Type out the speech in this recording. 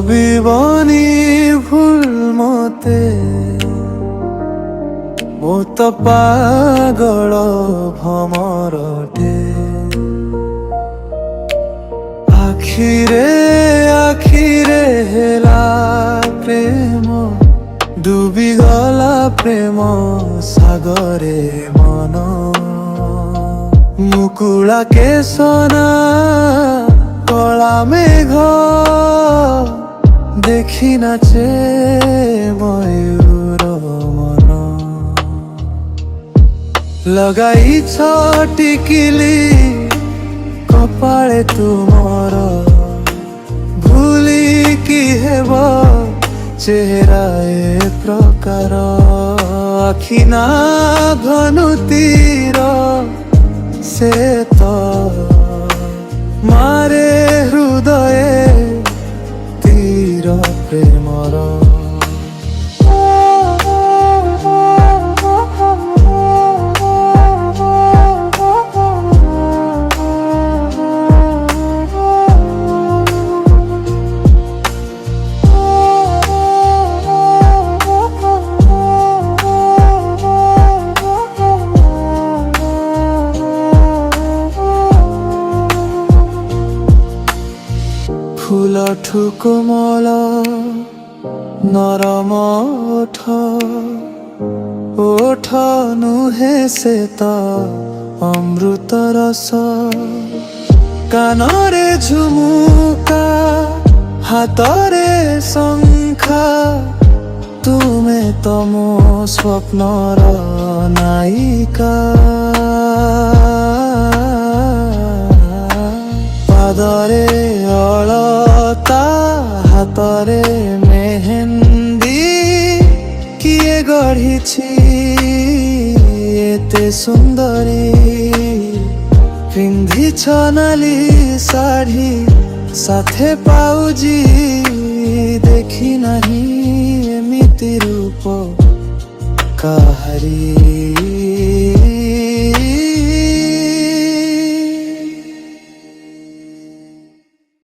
ভাবিবনি ভুল মতে ମୁଁ ତ ପାଗଳ ଭମରଟେ ଆଖିରେ ହେଲା ପ୍ରେମ ଡୁବିଗଲା ପ୍ରେମ ସାଗରେ ମନ ମୁକୁଳା କେଶନା କଳା ମେଘ ଦେଖି ନାଚେ ମୟୂର ମନ ଲଗାଇଛ ଟିକିଲି କପାଳେ ତୁମର ଭୁଲି କି ହେବ ଚେହେରା ଏ ପ୍ରକାର ଆଖି ନା ଘନୁତିର ସେ ତ ମାରେ ହୃଦয়ে ତୀର ପ୍ରେମର ফুলঠু কোমল নরম ওঠ নুহে সে তো অমৃত রস কানরে ঝুমুকা হাতরে শঙ্খা তুমে তো মো স্বপ্নর নায়িকা পাদরে অলতা হাতরে মেহেন্দি কিয়ে গঢ়িছি এতে সুন্দরী পিন্ধিছ নালি শাড়ি সাথে পাউজি দেখি নাহি এমিতি রূপ কাহারি